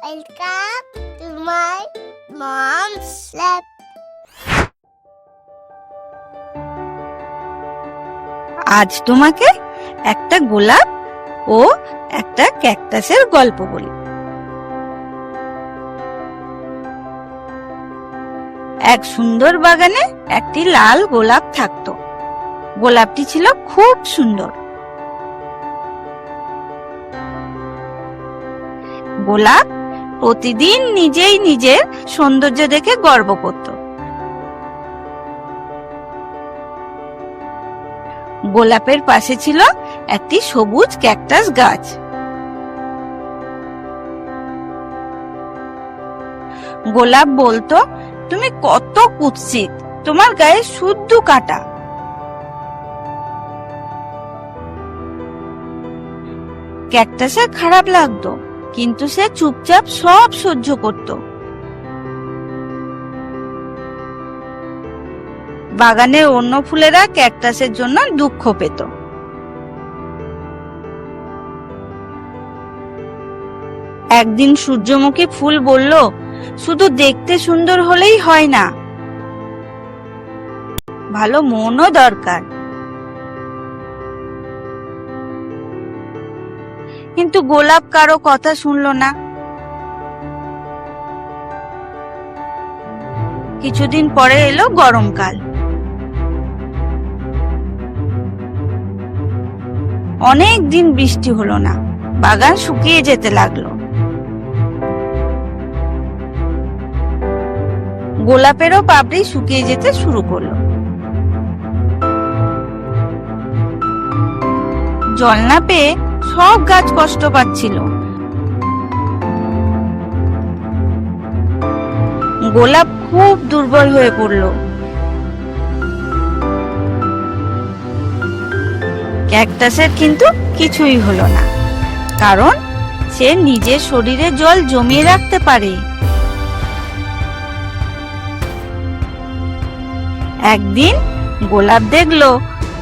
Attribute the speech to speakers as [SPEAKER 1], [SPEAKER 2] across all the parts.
[SPEAKER 1] Welcome to my mom's lab.
[SPEAKER 2] আজ তোমাকে একটা গোলাপ ও একটা ক্যাকটাসের গল্প বলি। এক সুন্দর বাগানে একটি লাল গোলাপ থাকতো। গোলাপটি ছিল খুব সুন্দর। গোলাপ প্রতিদিন নিজেই নিজের সৌন্দর্য দেখে গর্ব করত। গোলাপের পাশে ছিল একটি সবুজ ক্যাকটাস গাছ। গোলাপ বলতো, তুমি কত কুৎসিত, তোমার গায়ে শুদ্ধ কাটা। ক্যাকটাসের খারাপ লাগতো, কিন্তু সে চুপচাপ সব সহ্য করত। বাগানের অন্য ফুলেরা ক্যাকটাসের জন্য দুঃখ পেত। একদিন সূর্যমুখী ফুল বলল, শুধু দেখতে সুন্দর হলেই হয় না, ভালো মনও দরকার। কিন্তু গোলাপ কারো কথা শুনলো না। কিছুদিন পরে এলো গরমকাল। অনেক দিন বৃষ্টি হলো না, বাগান শুকিয়ে যেতে লাগলো। গোলাপেরও পাপড়ি শুকিয়ে যেতে শুরু করলো। জল না পেয়ে সব গাছ কষ্ট পাচ্ছিল। গোলাপ খুব দুর্বল হয়ে পড়ল। ক্যাকটাসের কিন্তু কিছুই হলো না, কারণ সে নিজের শরীরে জল জমিয়ে রাখতে পারে। একদিন গোলাপ দেখলো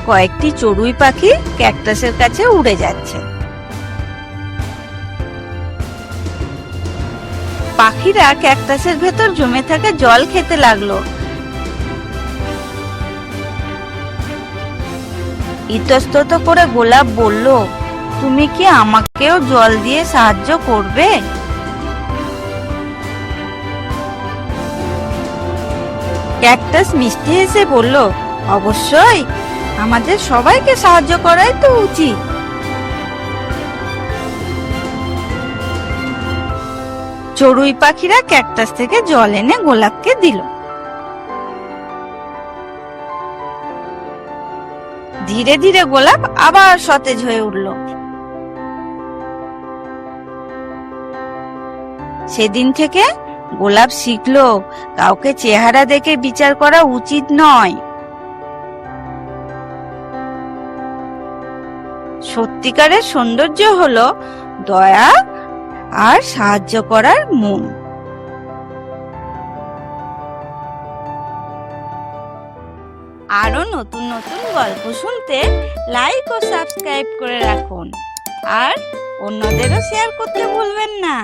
[SPEAKER 2] কয়েকটি চড়ুই পাখি ক্যাকটাসের কাছে উড়ে যাচ্ছে। পাখিরা ক্যাকটাসের ভেতর জমে থাকা জল খেতে লাগলো। ইতস্তত করে গোলাপ বলল, তুমি কি আমাকেও জল দিয়ে সাহায্য করবে? ক্যাকটাস মিষ্টি হেসে বলল, অবশ্যই, আমাদের সবাইকে সাহায্য করাই তো উচিত। চড়ুই পাখিরা ক্যাকটাস থেকে জল এনে গোলাপকে দিল। ধীরে ধীরে গোলাপ আবার সতেজ হয়ে উঠল। সেদিন থেকে গোলাপ শিখলো, কাউকে চেহারা দেখে বিচার করা উচিত নয়। সত্যিকারের সৌন্দর্য হলো দয়া আর সাহায্য করার মন। আরো নতুন নতুন গল্প শুনতে লাইক ও সাবস্ক্রাইব করে রাখুন, আর অন্যদেরও শেয়ার করতে ভুলবেন না।